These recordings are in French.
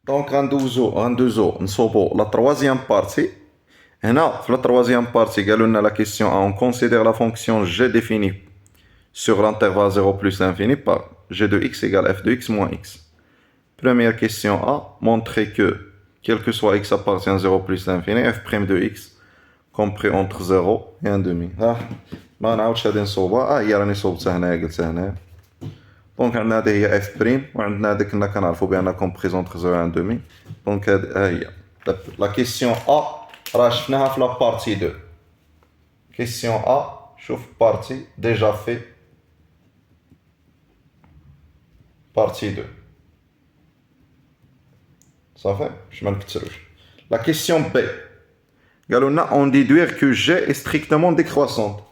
دونك غندوزو نصوبو لا تروازيام بارتي. هنا في لا تروازيام بارتي قالوا لنا لا كيسيون اون كونسيدير لا فونكسيون جي ديفيني sur l'intervalle 0 plus l'infini par g de x égale f de x moins x. Première question A, montrer que, quel que soit x appartient à 0 plus l'infini, f' de x compris entre 0 et 1,5. ما نعاودش غادي نصوبها، هي راني صوبتها هنايا قلتها هنايا. دونك عندنا هذه هي اف بريم، وعندنا هذيك كنا كنعرفو بأنها كومبريز اونتر 0 و 1,5. دونك ها هي. لا كيسيون A راه شفناها في لا بارتي 2. كيسيون A شوف بارتي ديجا في partie 2. صافي باش ما نكثروش. La question B. قالوا لنا on déduire que G est strictement décroissante.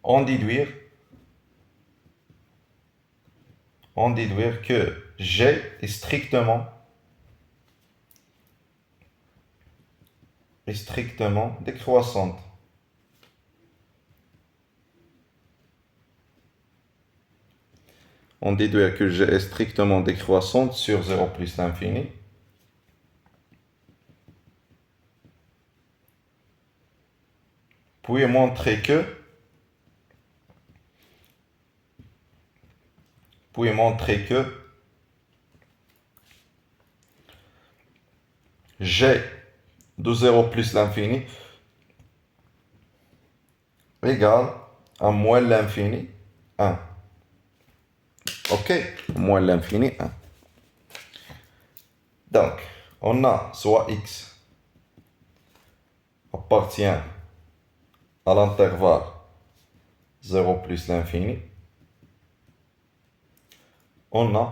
On déduire que G est strictement décroissante. On déduire que G est strictement décroissante sur 0 plus l'infini. Puis montrer que G de 0 plus l'infini égale à moins l'infini 1. Ok, moins l'infini 1. Donc, on a soit x appartient à l'intervalle 0 plus l'infini. On a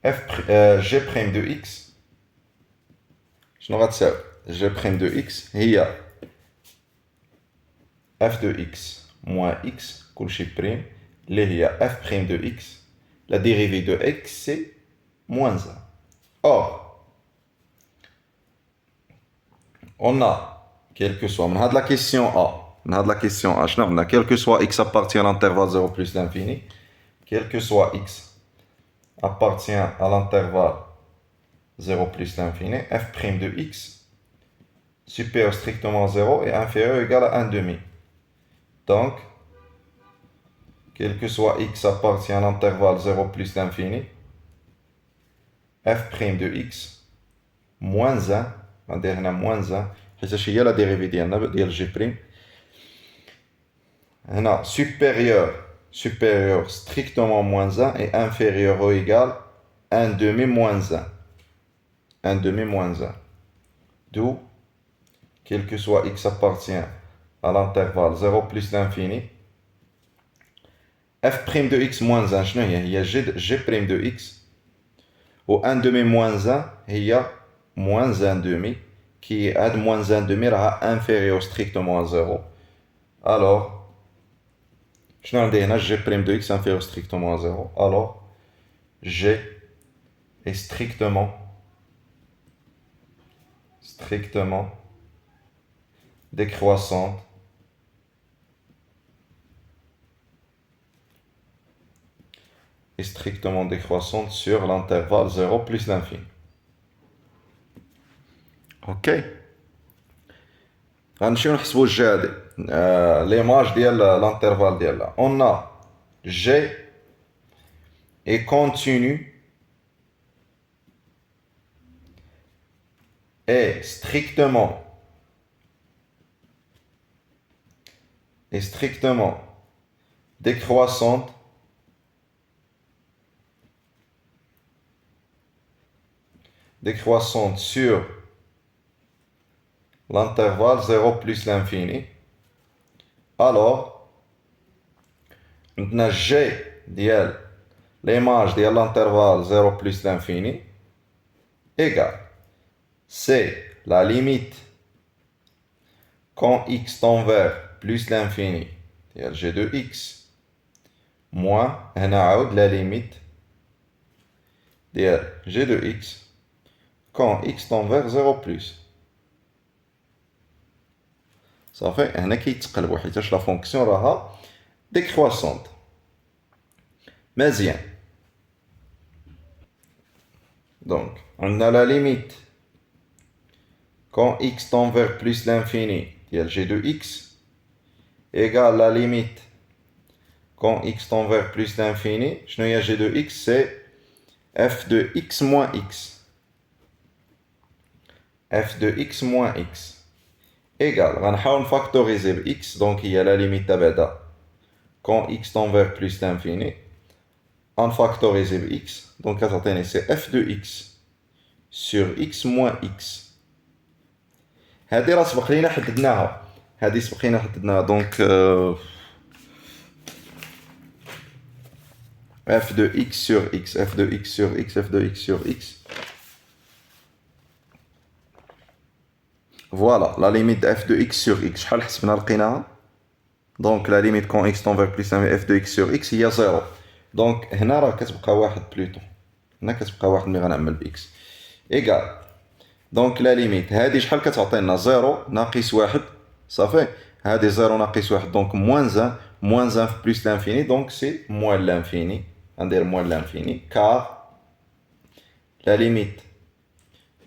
g' de x. Je n'aurai pas g' de x. Il y a f de x moins x, كلشي prime. Là, il y a f' de x. La dérivée de x, c'est moins 1. Or, on a, quel que soit, on a de la question A. Quel que soit x appartient à l'intervalle 0 plus l'infini, quel que soit x appartient à l'intervalle 0 plus l'infini, f' de x supérieur strictement à 0 et inférieur ou égal à 1,5. Donc, quel que soit x appartient à l'intervalle 0 plus l'infini, f' de x moins 1, on va dire moins 1, c'est la dérivée de g', supérieur strictement moins 1 et inférieur ou égal à 1,5 moins 1. 1,5 moins 1. D'où, quel que soit x appartient à l'intervalle 0 plus l'infini, f' de x moins 1, il y a g' de x, ou 1,5 moins 1, il y a moins 1,5, qui est moins 1,5 inférieur strictement à 0. Alors, je n'ai pas g' de x inférieur strictement à 0. Alors, g est strictement décroissante sur l'intervalle 0 plus l'infini. Ok. غنمشيو نحسبو الجي هادي ليماج ديال l'intervalle ديالها. On a G est continu et strictement décroissante sur l'intervalle 0 plus l'infini. Alors, on a G ديال l'image de l'intervalle 0 plus l'infini égale, c'est la limite quand x tend vers plus l'infini, c'est g de x, moins la limite de g de x quand x tend vers 0 plus. Ça fait هنا كيتقلبوا حيتاش لا فونكسيون راها décroissante. مزيان. Donc, on a la limite quand x tend vers plus l'infini, il y a g de x, égale la limite quand x tend vers plus l'infini, je n'ai g de x, c'est f de x moins x. f de x moins x. Égale, on va factoriser x, donc il y a la limite d'abeda. Quand x tend vers plus l'infini, on factorise x, donc c'est f de x sur x moins x. هذه راه سبق لينا حددناها. هذه سبق لينا حددناها دونك f de x sur x, f de x sur x, f de x sur x. Voilà, la limite de f de x sur x. شحال حسبنا لقيناها؟ دونك la limite quand x tend vers plus f de x sur x هي 0. دونك هنا راه كتبقى واحد بلوتو. هنا كتبقى واحد ملي غنعمل بإكس. إيكال. دونك لا ليميت هادي شحال كتعطينا؟ 0 ناقص واحد صافي. هادي 0 ناقص واحد دونك موان 1 موان 1 في بلوس لانفيني دونك سي موان لانفيني. غندير موان لانفيني كار لا ليميت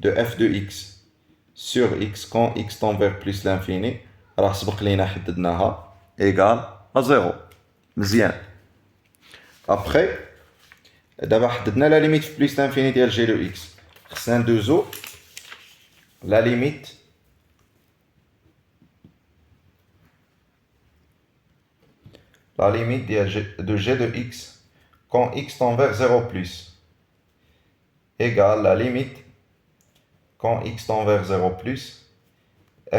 دو اف دو اكس سور اكس كون اكس تون فيغ بلوس لانفيني راه سبق لينا حددناها ايكال ا 0. مزيان. ابخي دابا حددنا لا ليميت في بلوس لانفيني ديال جي دو اكس خصنا ندوزو la limite de g de x quand x tend vers 0 plus égale la limite quand x tend vers 0 plus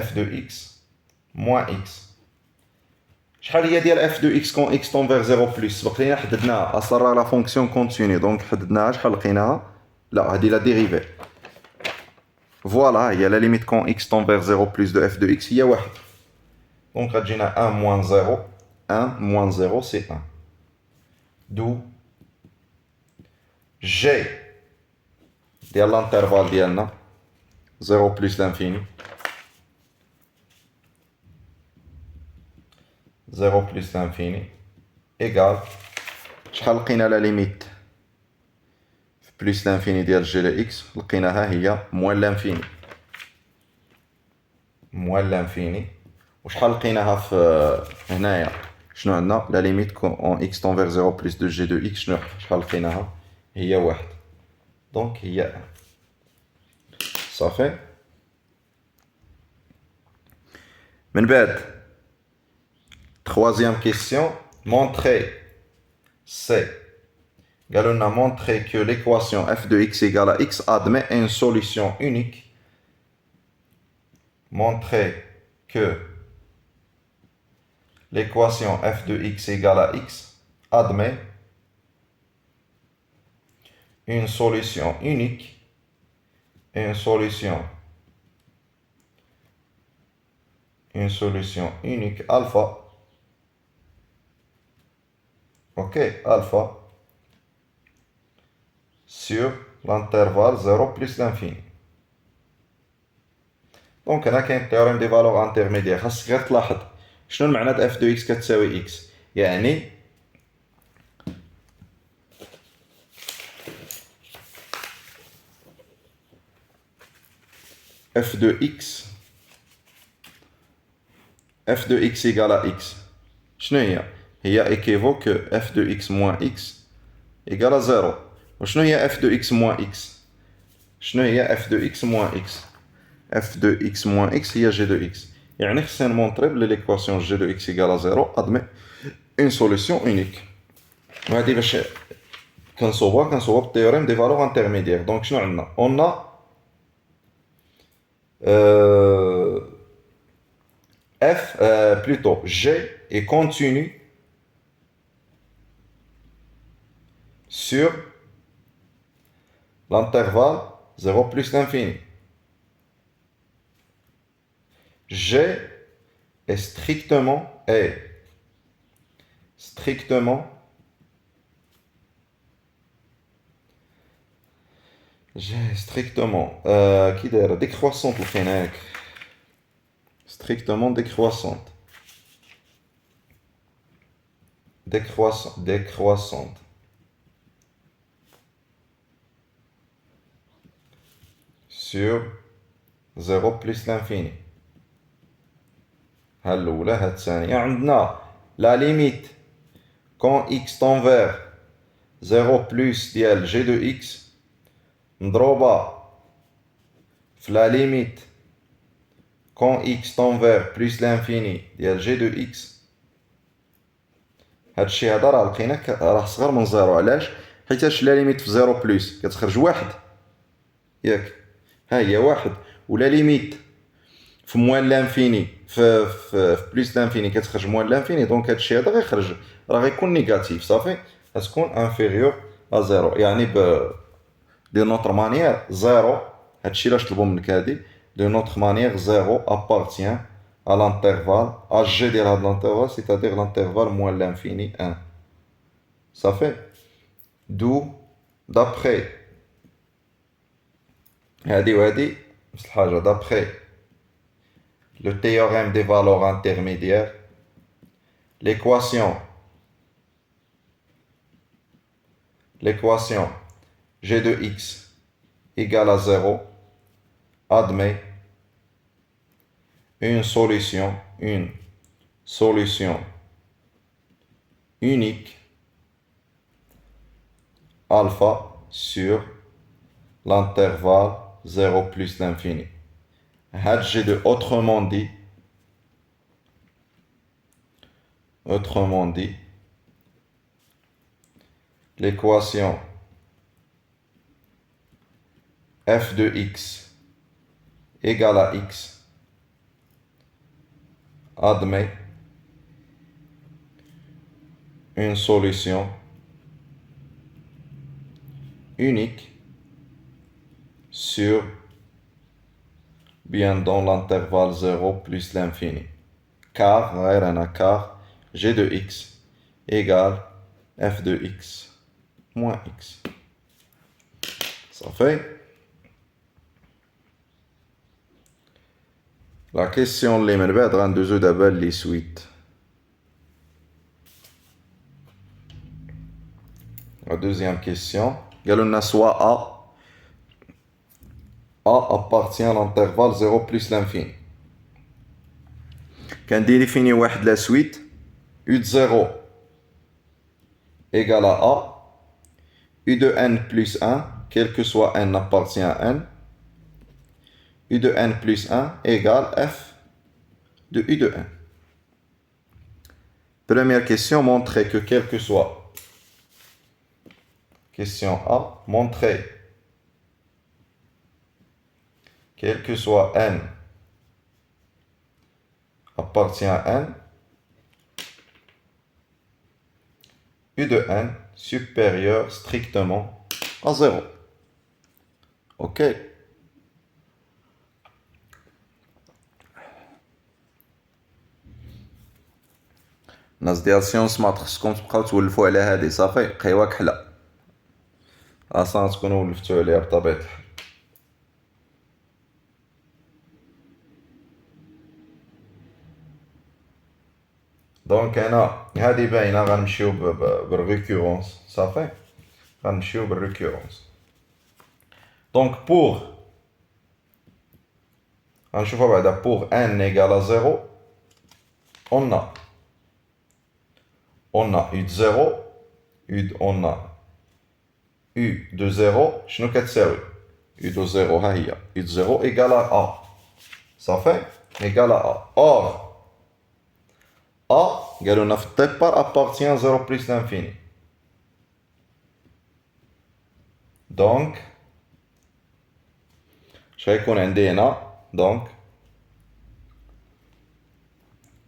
f de x moins x. شحال هي ديال f de x quand x tend vers 0 plus سبق لينا حددناها اصلا راه لا فونكسيون كونتيني دونك حددناها شحال لقيناها لا هذه لا ديريفي. Voilà, il y a la limite quand x tend vers 0 plus de f de x, il y a 1. Donc, on a 1 moins 0. 1 moins 0, c'est 1. D'où g de l'intervalle ديالنا 0 plus l'infini. 0 plus l'infini égale شحال لقينا la limite plus l'infini ديال g de x لقيناها هي moins l'infini. moins l'infini. وشحال لقيناها في هنايا شنو عندنا la limite quand x tend vers 0 plus de g de x شحال لقيناها هي 1. دونك هي 1 صافي. من بعد troisième question montrer c'est قالوا لنا montrer que l'équation f de x égale à x admet une solution unique. Montrer que l'équation f de x égale à x admet une solution unique. Une solution unique alpha. Ok, alpha sur l'intervalle 0 plus l'infini. دونك هنا كاين تيوريم دي فالور انترميديير. خاصك غير تلاحظ شنو المعنى د اف دو اكس كتساوي اكس. يعني f de x égale à x شنو هي؟ هي équivaut que f de x moins x égale à 0. وشنو هي f de x moins x؟ شنو هي f de x moins x؟ f de x moins x هي g de x. يعني خصنا نمونطري بلي ليكواسيون g de x égale à 0 admet une solution unique. وهادي باش كنصوبوها بالتيوريم دي فالور انترميديير. دونك شنو عندنا؟ on a plutôt g est continu sur l'intervalle 0 plus l'infini. G est strictement qui d'ailleurs décroissante ou strictement décroissante. sur 0 plus l'infini. هالأولى هالثانية عندنا la limite quand x tend vers 0 plus ديال g de x مضروبة في la limite quand x tend vers plus l'infini ديال g de x. هادشي هذا راه لقينا راه صغر من زيرو. علاش؟ حيتاش لا ليميت في زيرو بلس كتخرج واحد ياك، ها هي واحد، ولا ليميت في موان لانفيني في بلس لانفيني كتخرج موان لانفيني، دونك هادشي هذا غيخرج راه غيكون نيجاتيف صافي، غتكون انفيريور ا زيرو. يعني دو نوتر مانيير زيرو، هادشي علاش طلبو منك هادي، دو نوتر مانيير زيرو ابارتيان à l'intervalle à g ديال هاد l'intervalle c'est-à-dire l'intervalle moins l'infini 1. Ça fait d'où d'après هادي وهادي نفس الحاجة d'après le théorème des valeurs intermédiaires l'équation g de x égale à 0 admet une solution unique alpha sur l'intervalle 0 plus l'infini. Had g de autrement dit, l'équation f de x égale à x admet une solution unique sur bien dans l'intervalle 0 plus l'infini. Car g de x égale f de x moins x. Ça fait la question اللي من بعد غندوزو دابا لي سويت. La deuxième question قالوا لنا soit A appartient à l'intervalle 0 plus l'infini. كنديفيني واحد لا سويت U de 0 égale à A, U de n plus 1, quel que soit n appartient à n, U de n plus 1 égale f de U de n. Première question, montrer que quel que soit, question A, montrer quel que soit n appartient à n, U de n supérieur strictement à 0. Ok. الناس ديال سيونس مات خصكم تبقاو تولفوا على هادي صافي، قهوة كحلة اصلا تكونوا ولفتوا عليها بطبيعة الحال. دونك هنا هادي باينة غنمشيو بالريكورونس صافي، غنمشيو بالريكورونس. دونك غنشوفو بعدا pour n égale à 0 on a U de 0 on a U de 0 شنو كتساوي؟ U de 0 ها هي U de 0 égale à A صافي égale à A. Or A قالوا لنا في الديبار appartient 0 plus l'infini. دونك اش غيكون عندي هنا؟ دونك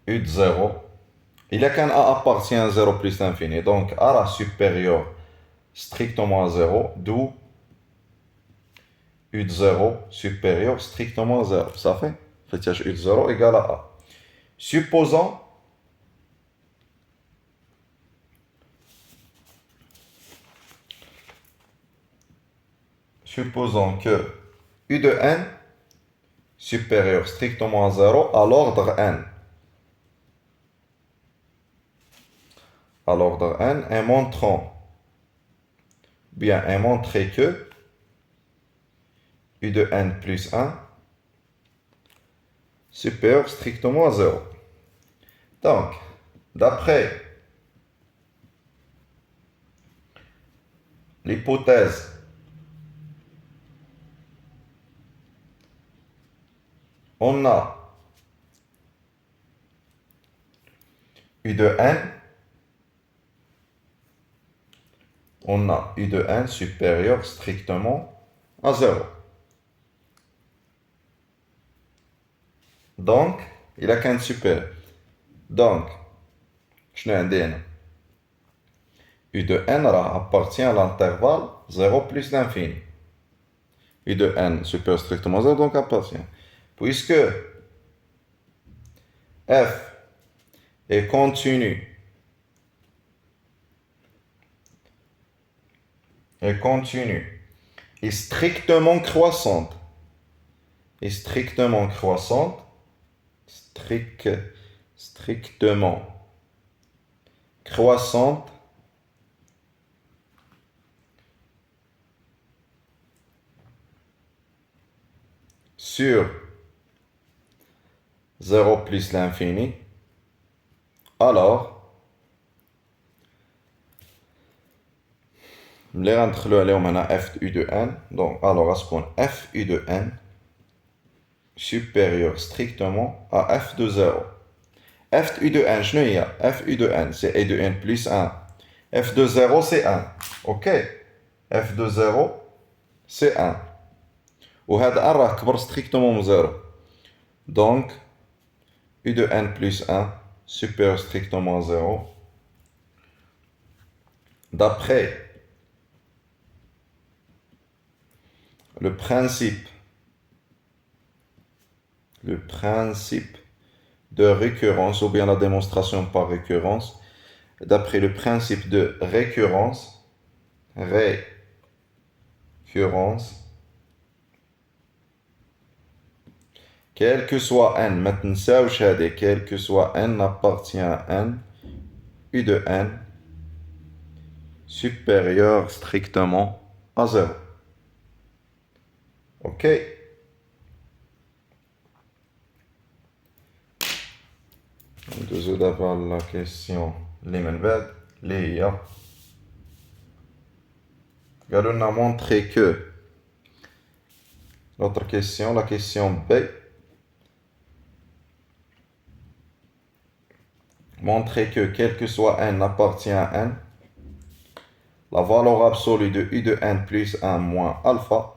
U de 0 إلا كان A appartient 0 plus l'infini, donc A rend supérieur strictement à 0, d'où U de 0 supérieur strictement à 0. Ça fait U de 0 égale à A. Supposons que U de n supérieur strictement à 0 à l'ordre n. À l'ordre n et montré que U de n plus 1 supérieur strictement à 0. Donc, d'après l'hypothèse on a U de n, on a U de n supérieur strictement à 0. Donc, il a qu'un supérieur. Donc, je n'ai U de n appartient à l'intervalle 0 plus l'infini. U de n supérieur strictement à 0, donc appartient. Puisque f est continu et strictement croissante, strictement croissante sur 0 plus l'infini, alors اللي غندخلو عليهم هنا f de u de n, donc alors غتكون f u de n supérieur strictement à f de 0. f de u de n شنو هي؟ f u de n c'est a de n plus 1. f de 0 c'est 1. ok, f de 0 c'est 1. وهذا n راه كبر strictement من 0. donc u de n plus 1 supérieur strictement à 0 d'après le principe de récurrence, ou bien la démonstration par récurrence, d'après le principe de récurrence, quel que soit n, maintenant quel que soit n appartient à n, u de n supérieur strictement à 0. Ok. ندوزو دابا لا كيسيون اللي من بعد اللي هي قالوا لنا montrer que l'autre question, la question B, montrer que quel que soit n appartient à n, la valeur absolue de u de n plus 1 moins alpha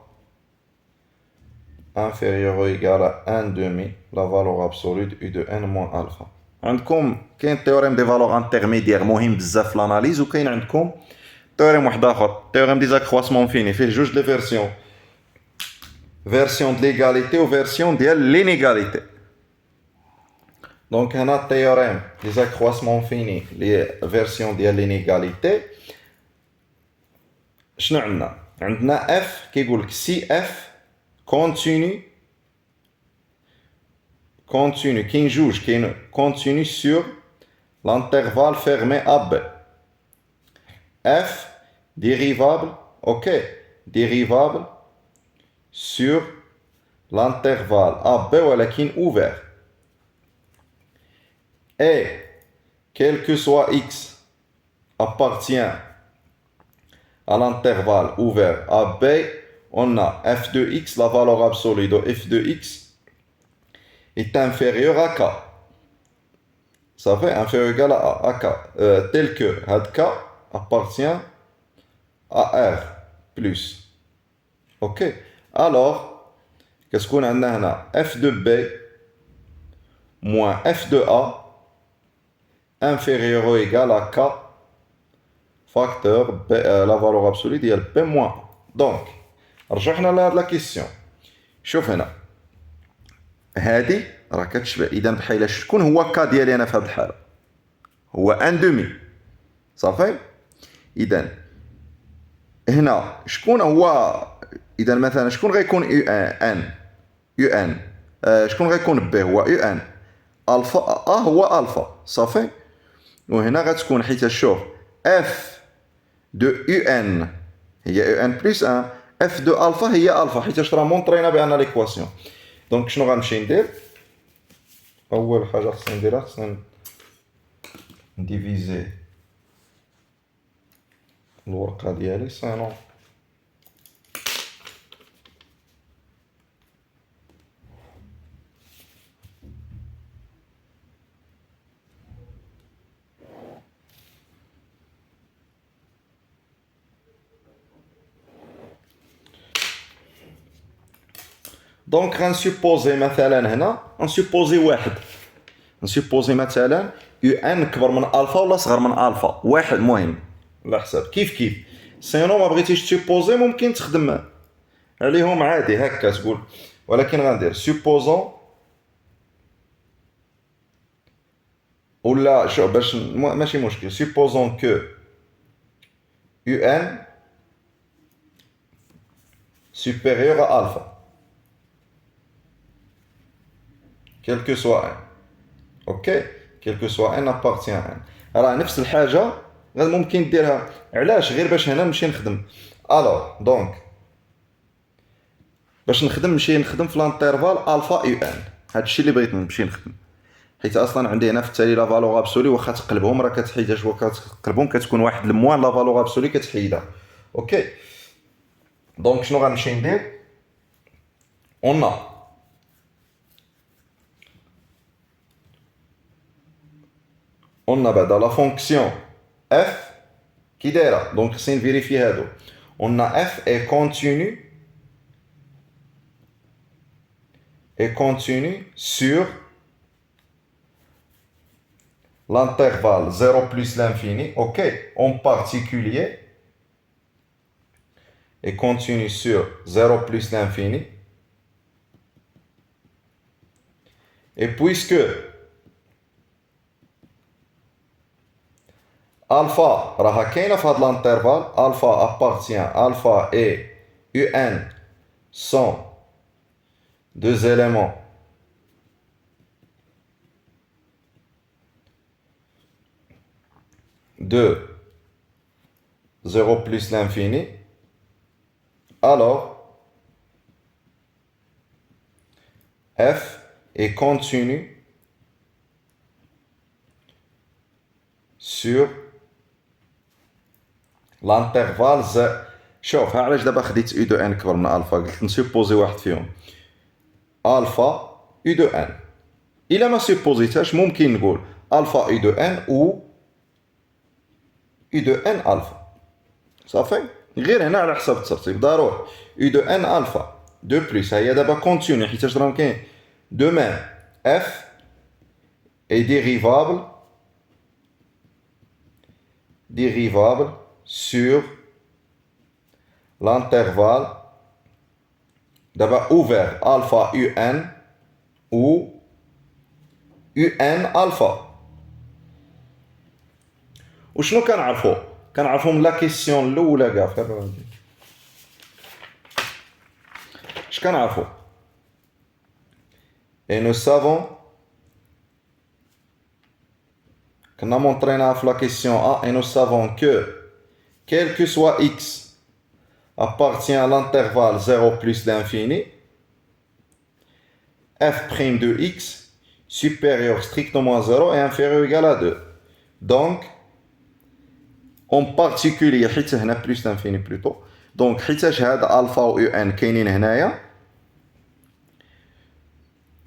inférieur ou égal à 1 demi la valeur absolue de u de n moins alpha. عندكم كاين تيوريم دي فالور انترميديير مهم بزاف في الاناليز، وكاين عندكم تيوريم واحد اخر تيوريم دي زاكرواسمون فيني فيه جوج لي فيرسيون، فيرسيون د ليغاليتي و فيرسيون ديال لينيغاليتي. دونك هنا تيوريم دي زاكرواسمون فيني لي فيرسيون ديال لينيغاليتي شنو عندنا اف كيقول لك سي اف continue كاين جوج، كاين continue sur l'intervalle fermé AB. F dérivable, ok, dérivable sur l'intervalle AB ولكن ouvert. Et quel que soit x appartient à l'intervalle ouvert AB, on a f de x, la valeur absolue de f de x est inférieur à k. Ça fait inférieur égal à k. Tel que k appartient à r plus. Ok. Alors, qu'est-ce qu'on a là? F de b moins f de a inférieur ou égal à k facteur b, la valeur absolue de b moins. Donc, رجعنا لهاد لا كيسيون. شوف هنا هادي راه كتشبه اذا بحال شكون هو كا ديالي انا في هاد الحاله؟ هو ان دومي صافي. اذا هنا شكون هو؟ اذا مثلا شكون غيكون يو ان شكون غيكون بي؟ هو يو ان الفا هو الفا صافي. وهنا غتكون حيت شوف اف دو يو ان هي يو ان بلس 1 اف دو الفا هي الفا حيت راه مونطرينا بان ليكواسيون. دونك شنو غنمشي ندير؟ اول حاجه خصني نديرها خصني نديفيزي الورقه ديالي سينو دونك غنسوبوزي مثلا هنا غنسوبوزي واحد، نسوبوزي مثلا يو ان كبر من الفا ولا صغر من الفا، واحد المهم على حساب كيف سينو ما بغيتيش تسوبوزي ممكن تخدم عليهم عادي هكا تقول، ولكن غندير سوبوزون ولا شو باش ماشي مشكل سوبوزون كو يو ان supérieur à alpha quel que soit n. ok quel que soit n appartient à n. راه نفس الحاجه غير ممكن ديرها علاش غير باش هنا نمشي نخدم. الوغ دونك باش نمشي نخدم في الانترفال الفا يو ان، هادشي اللي بغيت نمشي نخدم، حيت اصلا عندي هنا في التالي لا فالور ابسولي واخا تقلبهم راه كتحيدها شويه كتقلبهم كتكون واحد الموان لا فالور ابسولي كتحيدها. اوكي دونك شنو غنمشي ندير؟ on a بعدا لا فونكسيون اف كي دايره، دونك خصني نفيريفي هادو. on a f est continu sur l'intervalle 0 plus l'infini, ok, en particulier est continu sur 0 plus l'infini, et puisque alpha راها كاينه في هذا l'intervalle, alpha appartient, alpha et un sont deux éléments de 0 plus l'infini, alors f est continu sur l'intervalle شوف ها علاش دابا خديت u de n كبر من الفا، قلت نسوبوزي واحد فيهم الفا u de n. الا ما سوبوزيتهاش ممكن نقول الفا u de n و u de n الفا، صافي غير هنا على حسب الترتيب ضروري u de n الفا دو بليس هي دابا كونتينيو حيتاش راهم كاين دو ميم f est dérivable sur l'intervalle d'abord ouvert alpha un ou un alpha. وشنو كنعرفوا من لا كيسيون الاولى كاع فهمتي اش كنعرفوا et nous savons كنا مونطريناها في لا كيسيون A et nous savons que quel que soit x appartient à l'intervalle 0 plus l'infini, f' de x supérieur strictement à 0 est inférieur ou égal à 2. Donc, en particulier, حيت هنا plus l'infini plutôt. Donc, حيتاش هاد alpha و un كاينين هنايا.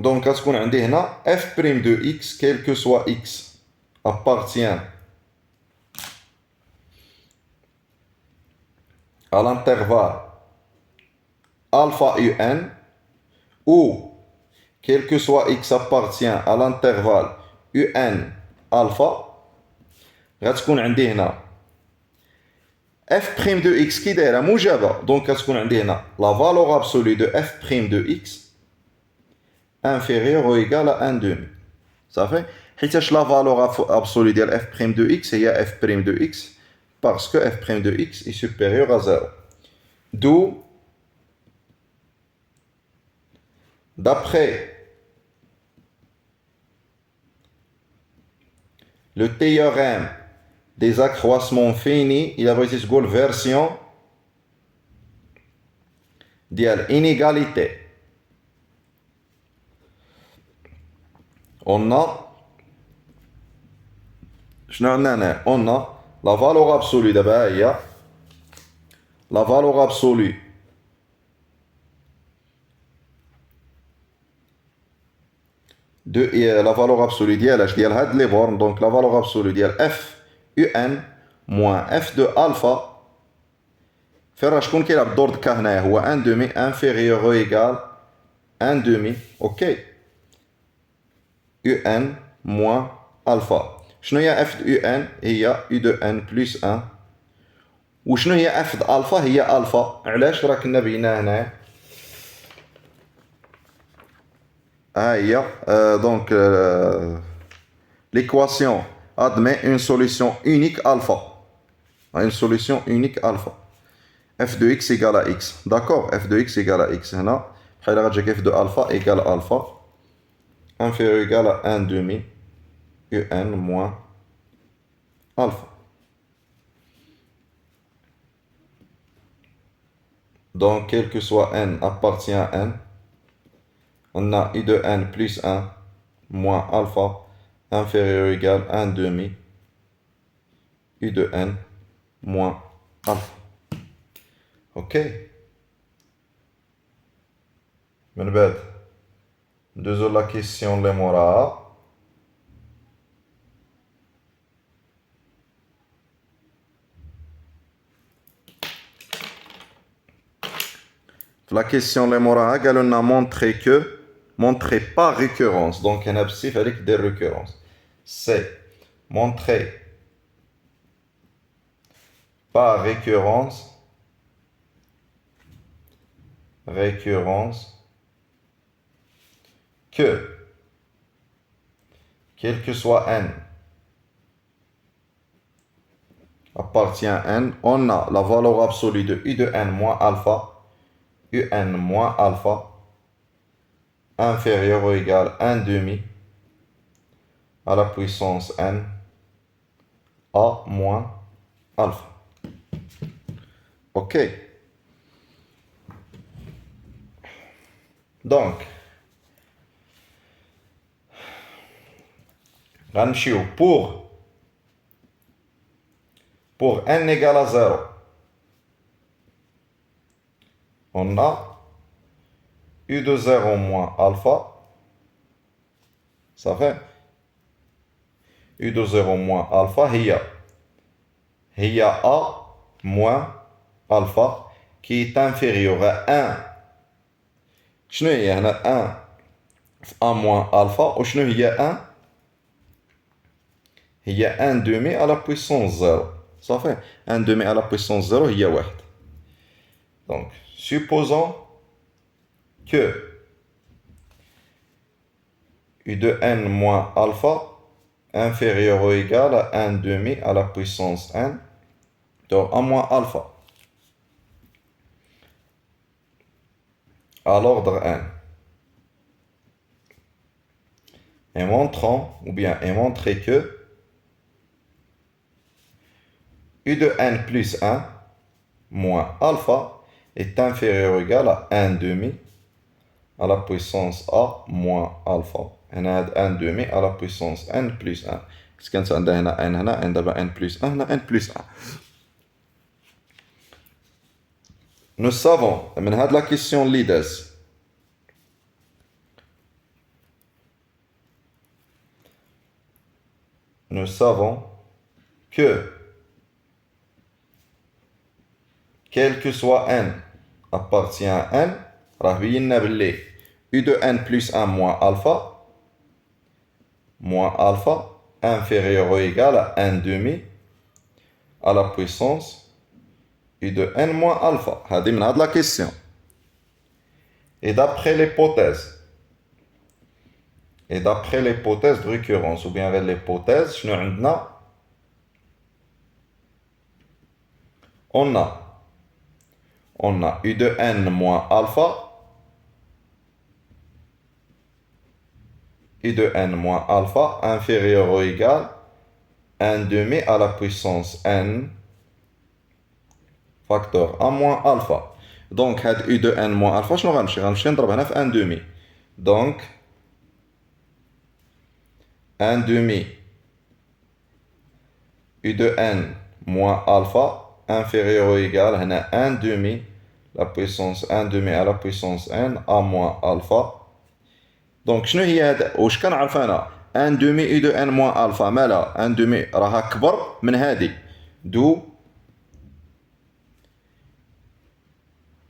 Donc, غتكون عندي هنا f' de x, quel que soit x, appartient à l'intervalle alpha un ou quel que soit x appartient à l'intervalle un alpha غتكون عندي هنا f' de x كي دايره موجبه، دونك غتكون عندي هنا la valeur absolue de f' de x inférieure ou égale à 1 demi. صافي حيتاش la valeur absolue ديال f' de x هي f' de x parce que f' de x est supérieur à 0. D'où, d'après le théorème des accroissements finis, il a été version ديال inégalité. On a شنو عندنا هنا؟ On a la valeur absolue دابا هي la valeur absolue de la valeur absolue ديال هاد لي bornes, donc la valeur absolue ديال f un moins f de alpha فين راه شكون كيلعب الدور دكا هنايا هو ان دومي انفيريور او ايكال ان دومي اوكي يو ان موان الفا. شنو هي اف دو يو ان؟ هي يو دو ان بلس ان. وشنو هي اف د الفا؟ هي الفا. علاش؟ راه كنا بيناه هنايا ها هي دونك l'équation admet une solution unique alpha, une solution unique alpha. f de x égale à x, d'accord, f de x égale à x هنا بحال غتجيك f de alpha égale alpha inférieur égal à 1 demi un moins alpha. Donc quel que soit n appartient à n, on a i de n plus 1 moins alpha inférieur ou égal à 1 demi i de n moins alpha. Ok. من بعد ندوزو لا كيسيون اللي موراها. La question اللي موراها قالوا لنا montrer par récurrence. Donc هنا بالسيف عليك دير récurrence. C'est montrer par récurrence que quel que soit n appartient à n, on a la valeur absolue de i de n moins alpha un moins alpha inférieur ou égal à 1 demi à la puissance n a moins alpha. Ok. Donc غنمشيو pour n égale à 0. On a u de 0 moins alpha, ça fait u de 0 moins alpha هي a moins alpha qui est inférieur à 1. شنو هي هنا 1 في a moins alpha وشنو هي 1؟ هي 1 demi à la puissance 0. Ça fait 1 demi à la puissance 0 هي 1. Donc supposons que u de n moins alpha inférieur ou égal à 1 demi à la puissance n, donc a moins alpha à l'ordre n. Et montrer que u de n plus 1 moins alpha est inférieur ou égal à 1 demi à la puissance a moins alpha. هنا هاد 1 demi à la puissance n plus 1. كيف كانت عندنا هنا n هنا n دابا n plus 1 هنا n plus 1. Nous savons من هاد لا كيسيون اللي داز nous savons que quel que soit n appartient à n راه بينا باللي u de n plus 1 moins alpha inférieur ou égal à 1 demi à la puissance u de n moins alpha. هذه من هاد la question. Et d'après l'hypothèse de récurrence, ou bien avec l'hypothèse, شنو عندنا؟ on a u de n moins alpha, u de n moins alpha inférieur ou égal à 1 demi à la puissance n facteur a moins alpha. دونك هاد U de N موان ألفا شنو غنمشي نضرب هنا في ان دومي. دونك ان دومي U de N moins alpha inférieur ou égal à 1 demi la puissance 1 demi à la puissance n a moins alpha. Donc شنو هي هذا واش كنعرف انا 1 demi U de N moins alpha مالها 1 demi راها كبر من هذه دو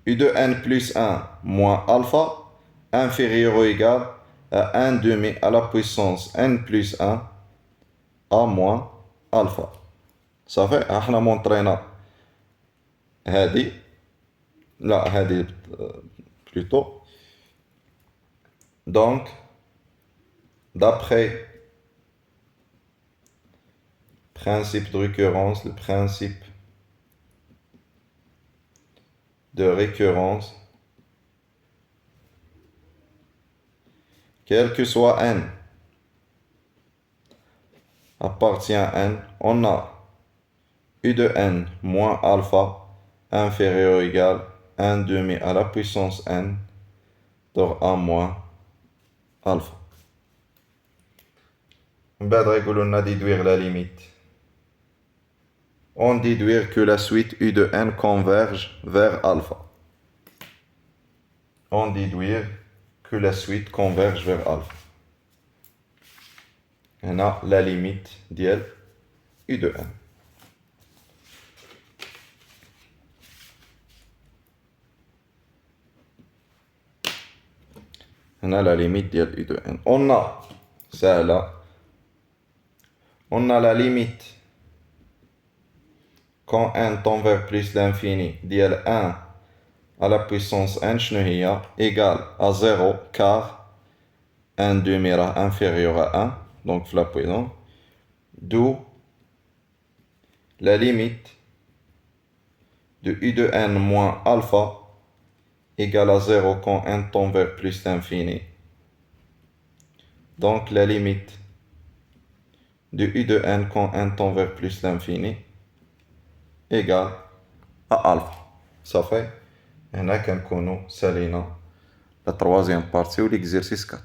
U de N plus 1 moins alpha inférieur ou égal à 1 demi à la puissance n plus 1 a moins alpha. صافي احنا مونطرينا هادي لا هادي plutôt. Donc d'après principe de récurrence, le principe de récurrence, quel que soit n appartient à n, on a U de n moins alpha inférieur ou égal 1 demi à la puissance n de a moins alpha. On va déduire la limite. On déduire que la suite U de n converge vers alpha. On déduire que la suite converge vers alpha. On a la limite d'L U de n. On a la limite d'L U de n. On a ça là. On a la limite quand n tend vers plus l'infini d'L 1 à la puissance n égale à 0 car 1 demi inférieur à 1, donc la puissance, d'où la limite de U de n moins alpha égale à 0 quand n tend vers plus l'infini. Donc la limite de U de n quand n tend vers plus l'infini égale à alpha. Ça fait هنا كنكونوا سالينا la troisième partie ou l'exercice 4.